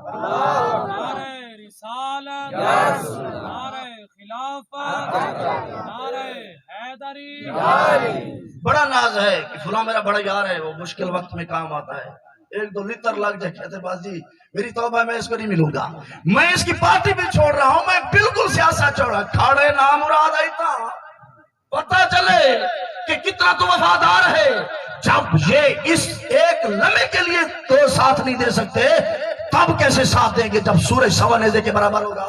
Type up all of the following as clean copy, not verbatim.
नारे रिसालत, नारे खिलाफत, नारे हैदरी। बड़ा नाज है कि फुला मेरा बड़ा यार है, वो मुश्किल वक्त में काम आता है। एक दो लितर लग जाए कहते बाजी मेरी तौबा है, मैं इसको नहीं मिलूंगा, मैं इसकी पार्टी भी छोड़ रहा हूं, मैं बिल्कुल सियासत छोड़ा। खाड़े नाम मुराद आईता पता चले कि कितना तू वफादार है। जब ये इस एक लम्हे के लिए तो साथ नहीं दे सकते, तब कैसे साथ देंगे जब सूरज सवा नेज़े के बराबर होगा,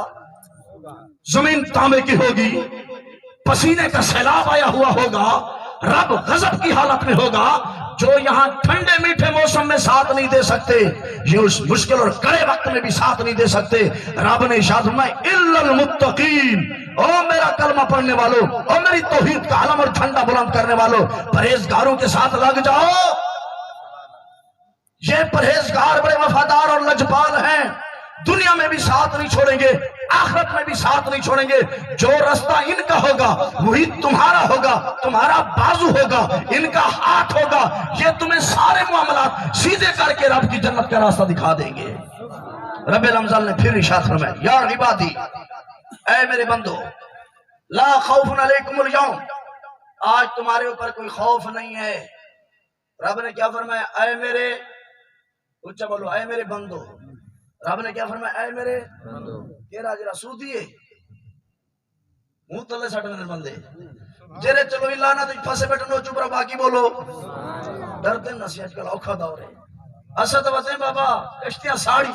जमीन तांबे की होगी, पसीने का सैलाब आया हुआ होगा, रब गजब की हालत में होगा। जो यहाँ ठंडे मीठे मौसम में साथ नहीं दे सकते, ये उस मुश्किल और कड़े वक्त में भी साथ नहीं दे सकते। रब ने इरशाद फरमाया इल्लल मुत्तकीन, ओ मेरा कलमा पढ़ने वालों, ओ मेरी तौहीद का अलम और झंडा बुलंद करने वालों, परहेजगारों के साथ लग जाओ। ये परहेजगार बड़े वफादार और लजपाल हैं, दुनिया में भी साथ नहीं छोड़ेंगे, आखिरत में भी साथ नहीं छोड़ेंगे। जो रास्ता इनका होगा वही तुम्हारा होगा, तुम्हारा बाजू होगा, इनका हाथ होगा। ये तुम्हें सारे मामलात सीधे करके रब की जन्नत का रास्ता दिखा देंगे। रब्बुल अज़्ज़ल ने फिर इरशाद फरमाया या इबादी, ऐ मेरे बंदो, ला खौफुन अलैकुमुल यौम, आज तुम्हारे ऊपर कोई खौफ नहीं है। रब ने क्या फरमाया, ऐ मेरे, उच्चा बोलो, ऐ मेरे बंदो। रब ने क्या फरमाया, ऐ मेरे बंदो। केरा जरा सूदी है मुंह तले सट मेरे बंदे जेरे चलो इल्ला ना तो फंसे बैठो चुप रहो, बाकी बोलो। डरते नसी आजकल औखा दौर है। असद वसे बाबा कश्तियां साड़ी,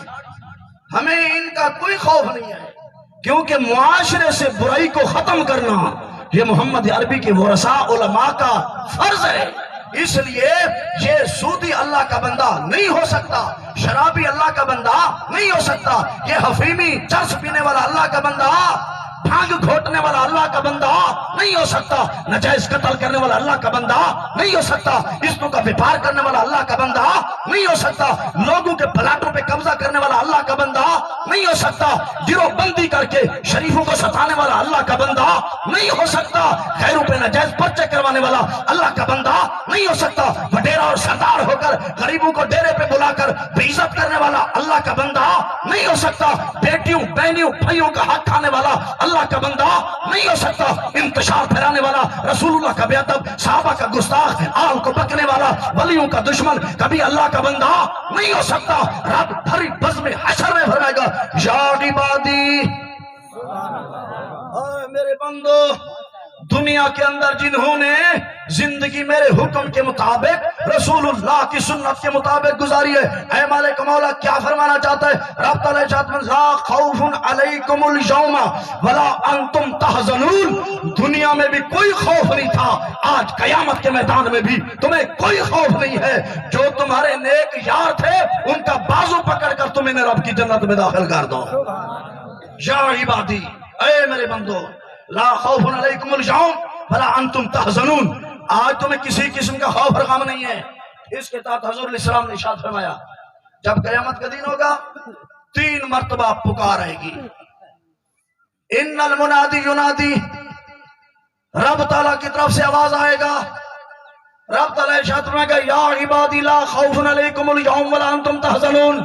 हमें इनका कोई खौफ नहीं है, क्योंकि मुआशरे से बुराई को खत्म करना ये मोहम्मद अरबी के वरसा उलमा का फर्ज है। इसलिए ये सूदी अल्लाह का बंदा नहीं हो सकता, शराबी अल्लाह का बंदा नहीं हो सकता, ये हफीमी चर्स पीने वाला अल्लाह का बंदा, भांग घोटने वाला अल्लाह का बंदा नहीं हो सकता, नजायज कत्ल करने वाला अल्लाह का बंदा नहीं हो सकता, इसको का व्यापार करने वाला अल्लाह का बंदा नहीं हो सकता, लोगों के प्लाटों पे कब्जा करने वाला अल्लाह का बंदा नहीं हो सकता, गिरोहबंदी करके शरीफों को सताने वाला अल्लाह का बंदा नहीं हो सकता, खैरों पे नजायज पर्चे करवाने वाला अल्लाह का बंदा नहीं हो सकता, वडेरा और सरदार होकर गरीबों को डेरे पे बुलाकर बेइज्जत करने वाला अल्लाह का बंदा नहीं हो सकता, बेटियों बहनियों भाइयों का हक खाने वाला अल्लाह का बंदा नहीं हो सकता, इंतशार फैलाने वाला, रसूलुल्लाह का बेअदब, सहाबा का गुस्ताख, आल को बकने वाला, वलियों का दुश्मन कभी अल्लाह का बंदा नहीं हो सकता। रब भरी बज़्म में हशर में फरमाएगा या इबादी, मेरे बंदो, दुनिया के अंदर जिन्होंने जिंदगी मेरे हुक्म के मुताबिक रसूलुल्लाह की सुन्नत के मुताबिक गुजारी है, ऐ मालिक मौला क्या फरमाना चाहता है? रब तआला इरशाद में ला खौफुन अलैकुमुल यौमा वला अंतुम तहज़नून, दुनिया में भी कोई खौफ नहीं था, आज कयामत के मैदान में भी तुम्हें कोई खौफ नहीं है। जो तुम्हारे नेक यार थे उनका बाजू पकड़कर तुम इन्हें रब की जन्नत में दाखिल कर दो। या इबादी, ऐ मेरे बंदो, ला खौफुन अलैकुमुल यौम वला अंतुम तहज़नून, आज तुम्हें किसी किस्म का खौफ और गम नहीं है। इसके तहत हुज़ूर इस्लाम ने इरशाद फरमाया जब क़यामत का दिन होगा 3 मर्तबा पुकार आएगी, इन्नल मुनादी युनादी, रब ताला की तरफ से आवाज आएगा, रब ताला इरशाद फरमाएगा या इबादी ला खौफुन अलैकुमुल यौम वला अंतुम तहज़नून,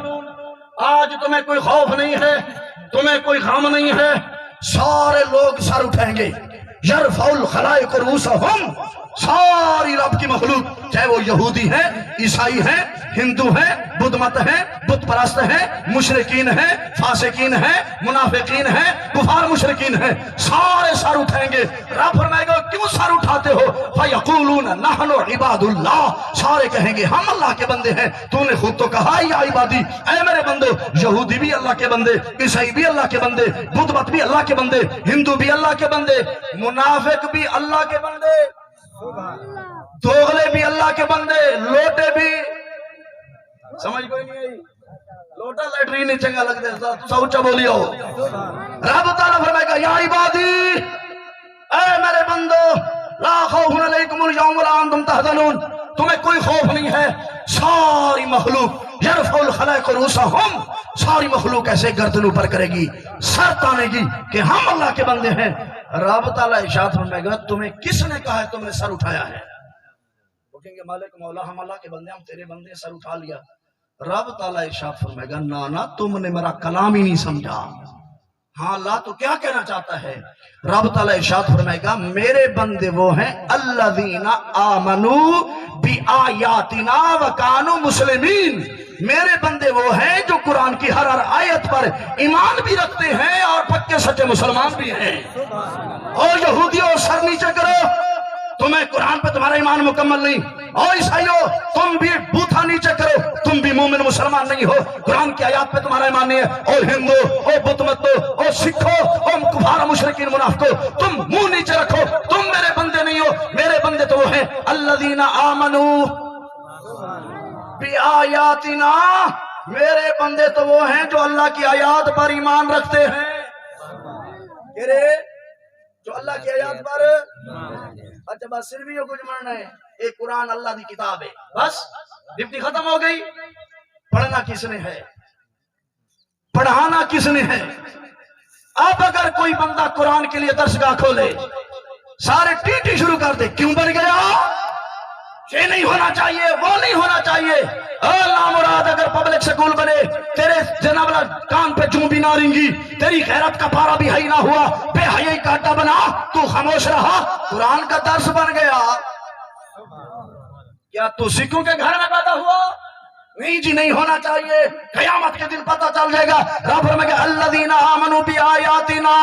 आज तुम्हें कोई खौफ नहीं है, तुम्हें कोई गम नहीं है। सारे लोग सर उठाएंगे, यरफउल खलाइक रूसहुम, सारी रब की मखलूक, चाहे वो यहूदी है, ईसाई है, हिंदू है, बुद्ध मत है, बुत परस्त है, मुशरिकीन है, फासिकीन है, मुनाफिकीन है, कुफार मुशरिकीन है, सारे सर उठाएंगे। रब फरमाएगा क्यों सर उठाते हो? फयक़ूलून नहनु इबादुल्लाह, सारे कहेंगे हम अल्लाह के बंदे हैं। तूने खुद तो कहा या इबादी, ऐ मेरे बंदो, यहूदी भी अल्लाह के बंदे, ईसाई भी अल्लाह के बंदे, बुद्ध मत भी अल्लाह के बंदे, हिंदू भी अल्लाह के बंदे, मुनाफिक भी अल्लाह के बंदे, दोगले भी अल्लाह के बंदे, लोटे भी, समझ कोई नहीं आई, लोटा लैटरीन नहीं चंगा लगता है, तो ऊंचा बोलियो। रब ताला फरमाएगा या इबादी, ऐ मेरे बंदो, ला खौफुन अलैकुमुल यौम वला अंतुम तहज़नून, तुम्हें कोई खौफ नहीं है। सारी मखलूक यरफउल खलाइक रूसहुम, सारी मखलूक ऐसे गर्दन ऊपर करेगी, सर तानेगी कि हम अल्लाह के बंदे हैं। रब ताला इरशाद फरमाएगा तुम्हें किसने कहा है तुमने सर उठाया है? वो कहेंगे मालिक मौला हम अल्लाह के बंदे, हम तेरे बंदे, सर उठा लिया। रब ताला इरशाद फरमाएगा ना ना तुमने मेरा कलाम ही नहीं समझा। हाँ अल्लाह तो क्या कहना चाहता है? रब ताला इरशाद फरमाएगा मेरे बंदे वो हैं अल्लज़ीना आमनू बि आयातिना व कानू मुस्लिमीन। मेरे बंदे वो हैं जो कुरान की हर हर आयत पर ईमान भी रखते हैं और पक्के सच्चे मुसलमान भी हैं। और यहूदियों सर नीचे करो, तुम्हें कुरान पे तुम्हारा ईमान मुकम्मल नहीं। और ईसाइयों तुम भी बूथा नीचे करो, तुम भी मोमिन मुसलमान नहीं हो, कुरान की आयत पे तुम्हारा ईमान नहीं है। और हिंदू और बुतमतो और सिखो और कुफार मुशरिकीन मुनाफिको तुम मुंह नीचे रखो, तुम मेरे बंदे नहीं हो। मेरे बंदे तो वो हैं अल्लज़ीना आमनू बि आयातिना। मेरे बंदे तो वो हैं जो अल्लाह की आयत पर ईमान रखते हैं। जो अल्लाह की आयत पर अच्छा बस सिर्फ ही कुछ मानना है, एक कुरान अल्लाह की किताब है, बस डिप्टी खत्म हो गई। पढ़ना किसने है, पढ़ाना किसने है? अब अगर कोई बंदा कुरान के लिए दरसगाह खोले, सारे टीटी शुरू कर दे, क्यों बन गया? ये नहीं होना चाहिए, वो नहीं होना चाहिए। नामुराद अगर पब्लिक स्कूल बने, तेरे जनाबला कान पे जूं भी ना रिंगी, तेरी गैरत का पारा भी हई ना हुआ, बेहयाई का अड्डा बना, तू खामोश रहा, कुरान का दर्स बन गया। क्या तू सिखों के घर में पैदा हुआ? नहीं जी, नहीं होना चाहिए। क़यामत के दिन पता चल जाएगा। रब फरमाएगा अल्लज़ीना आमनू बि आयातिना।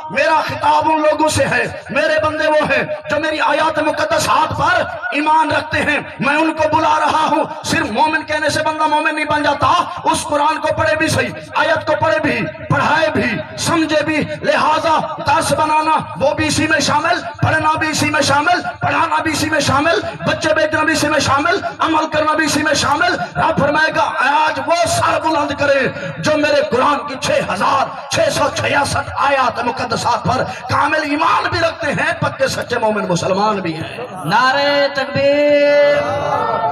मेरा खिताब उन लोगों से है, मेरे बंदे वो हैं जो मेरी आयत मुक़द्दसात पर ईमान रखते हैं। मैं उनको बुला रहा हूँ। सिर्फ मोमिन कहने से बंदा मोमिन नहीं बन जाता, उस कुरान को पढ़े भी सही, आयत को पढ़े भी, पढ़ाए भी, समझे भी। लिहाजा दर्स बनाना वो भी इसी में शामिल, पढ़ना भी इसी में शामिल, पढ़ाना भी इसी में शामिल, बच्चे बेचना भी इसी में शामिल, अमल करना भी इसी में शामिल। रब फरमाएगा आज वो सर बुलंद करे जो मेरे कुरान की 6666 आयत मुक़द्दसात पर कामिल ईमान भी रखते हैं, पक्के सच्चे मोमिन मुसलमान भी हैं। नारे तकबीर,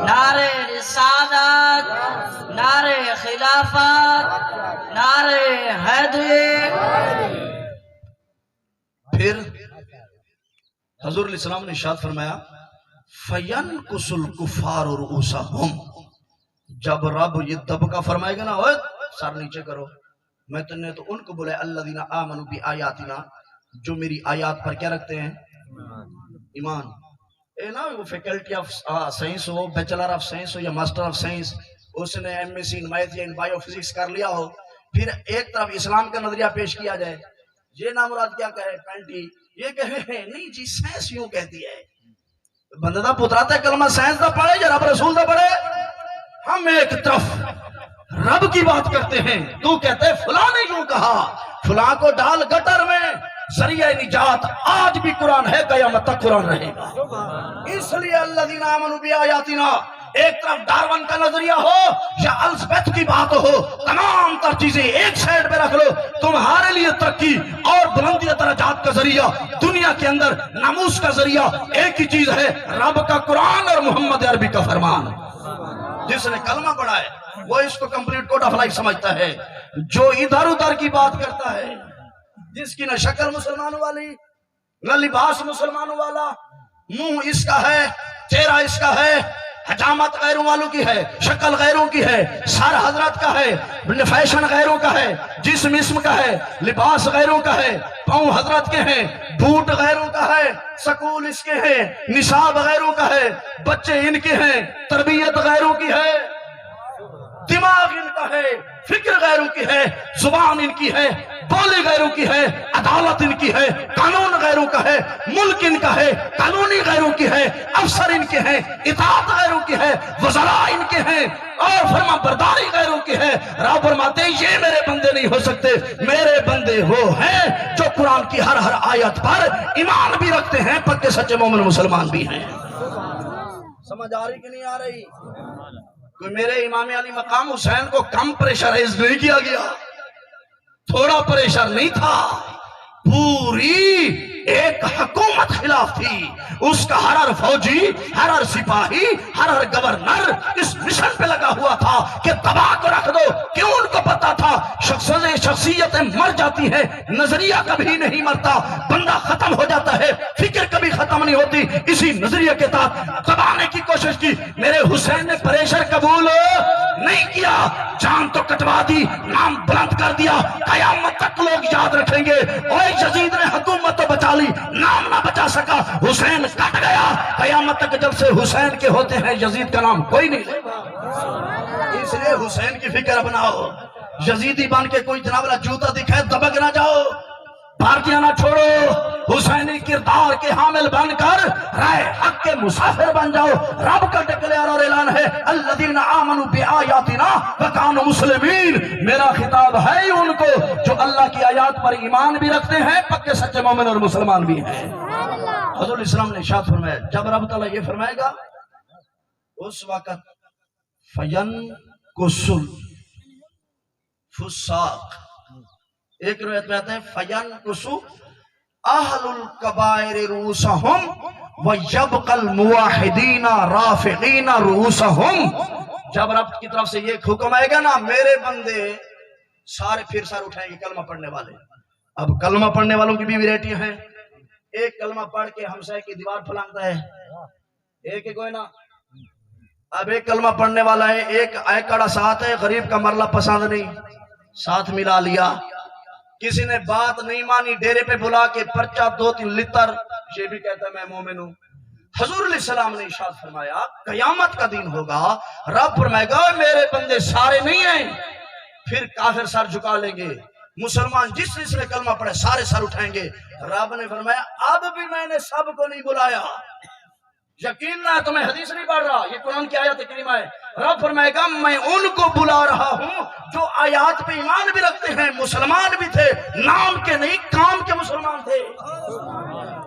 नारे रिसालत, नारे खिलाफत, नारे हैदरी। फिर हुजूर अलैहिस्सलाम ने इरशाद फरमाया फयनकुसुल कुफार रुऊसहुम। जब रब ये दबका फरमाएगा ना, ओए सर नीचे करो, मैं तुमने तो उनको बोला अल्लज़ीना आमनू बि आयातिना, जो मेरी आयत पर क्या रखते हैं? ईमान। ए ना वो फैकल्टी ऑफ साइंस हो, बैचलर ऑफ साइंस हो या मास्टर ऑफ साइंस, उसने एमएससी इन मैथ या इन बायोफिजिक्स कर लिया हो, फिर एक तरफ इस्लाम का नजरिया पेश किया जाए, ये नामुराद क्या कहे पैंटी, ये कहे नहीं जी साइंस यूं कहती है। बंदा दा पुतराता कलमा साइंस दा पढ़े या रब रसूल दा पढ़े। हम एक तरफ रब की बात करते हैं, तू कहते फुला ने यूं कहा, फुला को डाल गटर में। जरिया निजात आज भी कुरान है, कयामत तक कुरान रहेगा। इसलिए अल्लज़ीना आमनू बि आयातिना, एक तरफ डार्विन का नजरिया हो या अल्सबेथ की बात हो, तमाम तर चीजें एक साइड पे रख लो। तुम्हारे लिए तरक्की और बुलंदी दर्जात का जरिया, दुनिया के अंदर नामूस का जरिया एक ही चीज है, रब का कुरान और मोहम्मद अरबी का फरमान। जिसने कलमा पढ़ा है वो इसको कंप्लीट कोड ऑफ लाइफ समझता है। जो इधर उधर की बात करता है, जिसकी न शक्ल मुसलमानों वाली न लिबास मुसलमानों वाला, मुंह इसका है, चेहरा इसका है, हजामत गैरों वालों की है, शक्ल गैरों की है, सर हजरत का है, फैशन गैरों का है, जिस्म इसम का है, लिबास गैरों का है, पाँव हजरत के हैं, बूट गैरों का है, स्कूल इसके हैं, निसाब गैरों का है, बच्चे इनके हैं, तरबियत गैरों की है, दिमाग इनका है, फिक्र गैरों की है, जुबान इनकी है, बोली गैरों की है, अदालत इनकी है, कानून गैरों का है, मुल्क इनका है, कानूनी गैरों की है, अफसर इनके हैं, इताअत गैरों की है, वज़रा इनके हैं और फरमा बरदारी गैरों की है। रब फरमाते ये मेरे बंदे नहीं हो सकते। मेरे बंदे वो हैं जो कुरान की हर हर आयत पर ईमान भी रखते हैं, पक्के सच्चे मोमिन मुसलमान भी हैं। समझ आ रही कि नहीं आ रही? कोई मेरे इमाम अली मकाम हुसैन को कम प्रेशराइज नहीं किया गया, थोड़ा प्रेशर नहीं था, पूरी एक हुकूमत खिलाफ थी। उसका हर हर फौजी, हर हर सिपाही, हर हर गवर्नर इस मिशन पे लगा हुआ था कि तबाह को रख दो। क्यों? उनको पता था شخصیتیں مر جاتی ہیں، نظریہ کبھی نہیں مرتا، بندہ ختم ہو جاتا ہے، فکر کبھی ختم نہیں ہوتی۔ اسی نظریے کے تحت دبانے کی کوشش کی، میرے حسین نے پریشر قبول نہیں کیا، جان تو کٹوا دی، نام بلند کر دیا، قیامت تک لوگ یاد رکھیں گے۔ اور یزید نے حکومت تو بچا لی، نام نہ بچا سکا، حسین کٹ گیا، قیامت تک جب سے حسین کے ہوتے ہیں یزید کا نام کوئی نہیں لے گا۔ اس لیے حسین کی فکر بناؤ، یزیدی بن کے کوئی جناب والا جوتا دکھائے دبک نہ جاؤ، پارٹیاں نہ چھوڑو، حسینی کردار کے حامل بن کر رائے حق کے مسافر بن جاؤ۔ رب کا ڈکلیئر اور اعلان ہے الذین آمنوا بآیاتنا وکانوا مسلمین، میرا خطاب ہے ان کو جو اللہ کی آیات پر ایمان بھی رکھتے ہیں، پکے سچے مومن اور مسلمان بھی ہیں۔ حضور اسلام نے ارشاد فرمایا جب رب تعالیٰ یہ فرمائے گا اس وقت فینکسل فساق، ایک روایت میں آتا ہے فینکسو اہل الکبائر رؤوسہم ویبقى الموحدین رافعین رؤوسہم، جب رب کی طرف سے یہ حکم آئے گا نا میرے بندے سارے پھر سر اٹھائیں گے کلمہ پڑھنے والے۔ اب کلمہ پڑھنے والوں کی بھی ویرائٹی ہیں، ایک کلمہ پڑھ کے ہمسائے کی دیوار پھلانگتا ہے، ایک کوئی نا، اب ایک کلمہ پڑھنے والا ہے، ایک ایکڑا ساتھ ہے، غریب کا مرلہ پسند نہیں، ساتھ ملا لیا، کسی نے بات نہیں مانی ڈیرے پہ بلا کے پرچہ 2-3 لتر، یہ بھی کہتا ہے میں مومن ہوں۔ حضور علیہ السلام نے ارشاد فرمایا قیامت کا دن ہوگا، رب فرمائے گا میرے بندے سارے نہیں ہیں، پھر کافر سر جھکا لیں گے، مسلمان جس نے کلمہ پڑھے سارے سر اٹھائیں گے۔ رب نے فرمایا اب بھی میں نے سب کو نہیں بلایا، یقین نہ تمہیں حدیث نہیں پڑھ رہا، یہ قرآن کی آیت کریمہ ہے۔ رب فرمائے گا میں ان کو بلا رہا ہوں جو آیات پہ ایمان بھی رکھتے ہیں، مسلمان بھی تھے، نام کے نہیں کام کے مسلمان تھے۔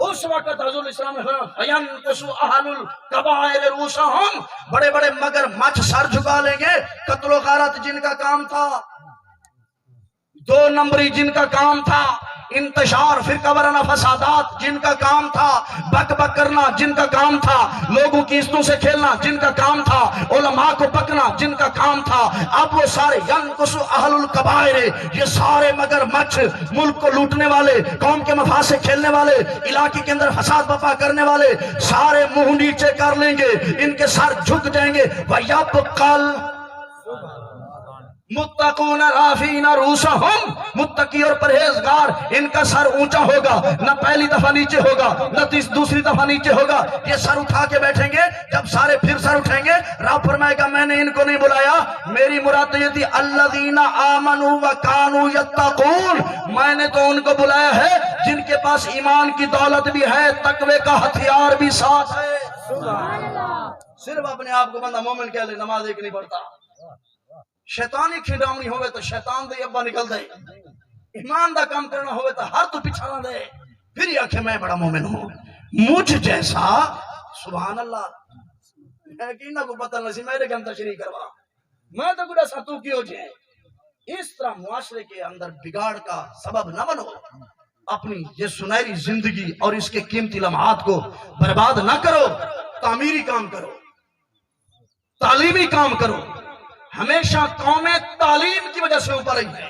اس وقت حضور اسلام نے فرمایا فینکسو اہل الکبائر رؤوسہم، بڑے بڑے مگر مچھ سر جھکا لیں گے، قتل و غارت جن کا کام تھا، 2 نمبری جن کا کام تھا، انتشار فرقہ وارانہ فسادات جن کا کام تھا، بک بک کرنا جن کا کام تھا، لوگوں کی عزتوں سے کھیلنا جن کا کام تھا، علماء کو پکنا جن کا کام تھا، اب وہ سارے ینکسو اہل الکبائر، یہ سارے مگر مچھ ملک کو لوٹنے والے، قوم کے مفاد سے کھیلنے والے، علاقے کے اندر فساد برپا کرنے والے سارے منہ نیچے کر لیں گے، ان کے سر جھک جائیں گے۔ وَيَبْقَى متقون رافعین رؤوسہم، متقی اور پرہیزگار ان کا سر اونچا ہوگا، نہ پہلی دفعہ نیچے ہوگا نہ دوسری دفعہ نیچے ہوگا، یہ سر اٹھا کے بیٹھیں گے، جب سارے پھر سر اٹھیں گے رب فرمائے گا میں نے ان کو نہیں بلایا، میری مراد یہ تھی الذین آمنوا وکانوا یتقون، میں نے تو ان کو بلایا ہے جن کے پاس ایمان کی دولت بھی ہے، تقوی کا ہتھیار بھی ساتھ ہے۔ صرف اپنے آپ کو بندہ مومن کہہ لے نماز ایک نہیں پڑھتا، شیطانی کھڈاونی ہوئے تو شیطان دے ابا نکل دے، ایمان دا کام کرنا ہوئے تو ہر تو پچھانا دے، پھر یہ کہ میں بڑا مومن ہوں۔ مجھ جیسا سبحان اللہ میں کینہ کو پتہ نہیں سی میرے گھن تشریح کروا، میں تو گڑا سا تو کیوں جائے، اس طرح معاشرے کے اندر بگاڑ کا سبب نہ بنو، اپنی یہ سنہری زندگی اور اس کے قیمتی لمحات کو برباد نہ کرو، تعمیری کام کرو، تعلیمی کام کرو۔ ہمیشہ قومیں تعلیم کی وجہ سے اوپر رہی ہیں،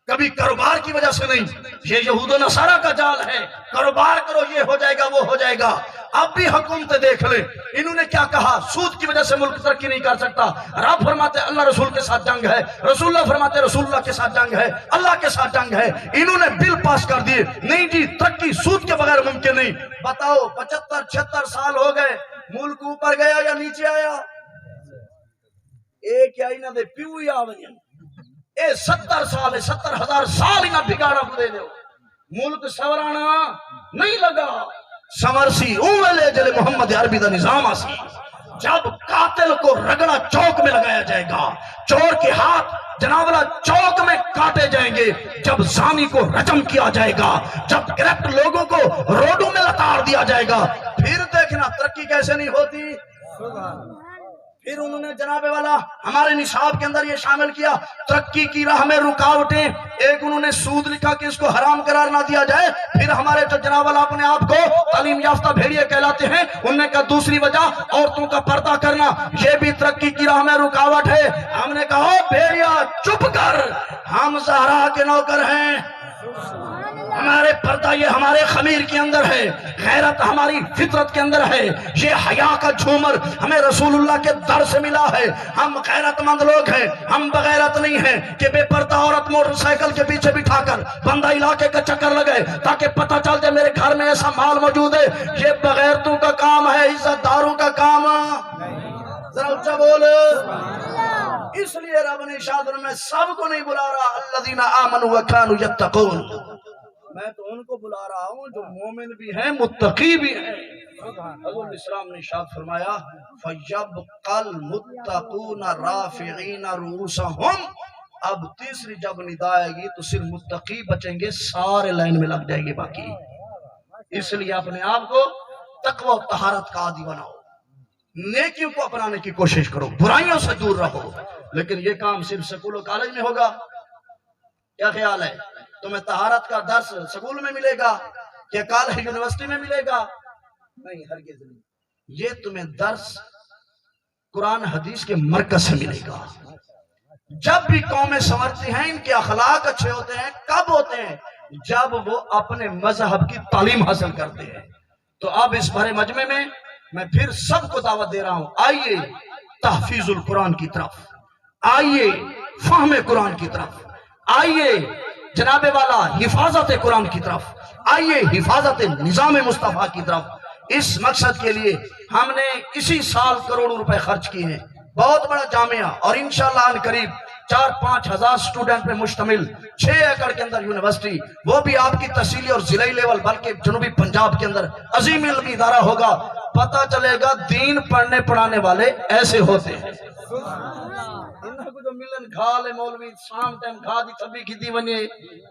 کبھی کاروبار کی وجہ سے نہیں، یہ یہود و نصارہ کا جال ہے، کاروبار کرو یہ ہو جائے گا وہ ہو جائے گا۔ اب بھی حکومتیں دیکھ لیں انہوں نے کیا کہا، سود کی وجہ سے ملک ترقی نہیں کر سکتا، رب فرماتے اللہ رسول کے ساتھ جنگ ہے، رسول اللہ فرماتے رسول اللہ کے ساتھ جنگ ہے، اللہ کے ساتھ جنگ ہے، انہوں نے بل پاس کر دیے، نہیں جی ترقی سود کے بغیر ممکن نہیں۔ بتاؤ 75-76 سال ہو گئے، ملک اوپر گیا یا نیچے آیا؟ ایک یا انہاں دے پیو ہی آویں، اے 70 سال ہے، 70,000 سال انہاں بگاڑا کو دے دیو، ملک سورانا نہیں لگا، سمرسی اوہ لے جلے محمد عربی دا نظام آسی، جب قاتل کو رگڑا چوک میں لگایا جائے گا، چور کے ہاتھ جنابلا چوک میں کاٹے جائیں گے، جب زانی کو رجم کیا جائے گا، جب کرپٹ لوگوں کو روڈوں میں لتاڑ دیا جائے گا، پھر دیکھنا ترقی کیسے نہیں ہوتی۔ پھر انہوں نے جناب والا ہمارے نصاب کے اندر یہ شامل کیا، ترقی کی راہ میں رکاوٹیں ایک انہوں نے سود لکھا کہ اس کو حرام قرار نہ دیا جائے، پھر ہمارے جو جناب والا اپنے آپ کو تعلیم یافتہ بھیڑیے کہلاتے ہیں، انہوں نے کہا دوسری وجہ عورتوں کا پردہ کرنا، یہ بھی ترقی کی راہ میں رکاوٹ ہے۔ ہم نے کہا بھیڑیا چپ کر، ہم زہرا کے نوکر ہیں، ہمارے پردہ یہ ہمارے خمیر کے اندر ہے، غیرت ہماری فطرت کے اندر ہے، یہ حیا کا جھومر ہمیں رسول اللہ کے در سے ملا ہے، ہم غیرت مند لوگ ہیں، ہم بغیرت نہیں ہیں کہ بے پردہ عورت موٹر سائیکل کے پیچھے بٹھا کر بندہ علاقے کا چکر لگے تاکہ پتہ چل جائے میرے گھر میں ایسا مال موجود ہے۔ یہ بغیرتوں کا کام ہے، عزت داروں کا کام۔ ذرا اچھا بول۔ اس لیے رب نے ارشاد فرمایا میں سب کو نہیں بلا رہا، الذین آمنوا وکانوا یتقون، میں تو ان کو بلا رہا ہوں جو مومن بھی ہیں متقی بھی ہیں۔ حضور اسلام نے ارشاد فرمایا فَيَبْقَى الْمُتَّقُونَ رَافِعِينَ رُؤُوسَهُمْ، اب تیسری جب ندا آئے گی تو صرف متقی بچیں گے، سارے لائن میں لگ جائے گے باقی۔ اس لیے اپنے آپ کو تقوی و طہارت کا عادی بناؤ، نیکیوں کو اپنانے کی کوشش کرو، برائیوں سے دور رہو۔ لیکن یہ کام صرف سکول و کالج میں ہوگا؟ کیا خیال ہے؟ تمہیں طہارت کا درس سکول میں ملے گا کہ کالج یونیورسٹی میں ملے گا؟ نہیں، ہرگز نہیں۔ یہ تمہیں درس قرآن حدیث کے مرکز سے ملے گا۔ جب بھی قومیں سنورتی ہیں، ان کے اخلاق اچھے ہوتے ہیں، کب ہوتے ہیں؟ جب وہ اپنے مذہب کی تعلیم حاصل کرتے ہیں۔ تو اب اس بھرے مجمع میں پھر سب کو دعوت دے رہا ہوں، آئیے تحفیظ القرآن کی طرف، آئیے فہم قرآن کی طرف، آئیے جناب والا حفاظت قرآن کی طرف، آئیے حفاظت نظام مصطفیٰ کی طرف۔ اس مقصد کے لیے ہم نے اسی سال کروڑوں روپے خرچ کیے ہیں، بہت بڑا جامعہ، اور انشاءاللہ ان قریب 4-5 ہزار سٹوڈنٹ پہ مشتمل 6 ایکڑ کے اندر یونیورسٹی، وہ بھی آپ کی تحصیلی اور ضلعی لیول بلکہ جنوبی پنجاب کے اندر عظیم علمی ادارہ ہوگا۔ پتہ چلے گا دین پڑھنے پڑھانے والے ایسے ہوتے ہیں۔ انہاں کو جو ملن گھا لے مولوی شام ٹائم گھا دی تھبی کھیتی ونجے،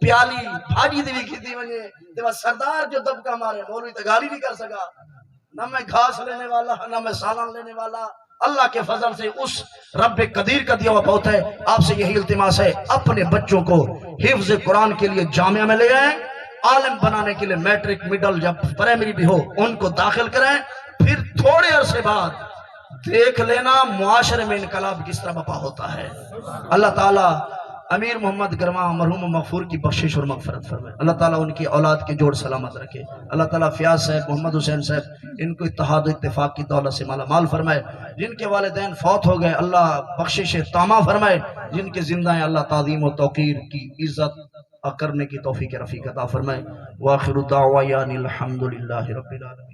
پیالی بھاجی دی بھی کھیتی ونجے، تو سردار جو دبکا مارے مولوی تو گالی نہیں کر سکا، نہ میں گھاس لینے والا نہ میں سالن لینے والا۔ اللہ کے فضل سے اس رب قدیر کا دیا ہوا بہت ہے۔ آپ سے یہی التماس ہے اپنے بچوں کو حفظ قرآن کے لیے جامعہ میں لے آئیں، عالم بنانے کے لیے میٹرک مڈل یا پرائمری بھی ہو ان کو داخل کریں، پھر تھوڑے عرصے بعد دیکھ لینا معاشرے میں انقلاب کس طرح بپا ہوتا ہے۔ اللہ تعالیٰ امیر محمد گرما مرحوم مغفور کی بخشش اور مغفرت فرمائے، اللہ تعالیٰ ان کی اولاد کے جوڑ سلامت رکھے، اللہ تعالیٰ فیاض صاحب محمد حسین صاحب ان کو اتحاد و اتفاق کی دولت سے مالا مال فرمائے، جن کے والدین فوت ہو گئے اللہ بخشش تامہ فرمائے، جن کے زندہ ہیں اللہ تعظیم و توقیر کی عزت کرنے کی توفیق رفیق عطا فرمائے۔ وآخر دعوانا الحمدللہ رب العالمین۔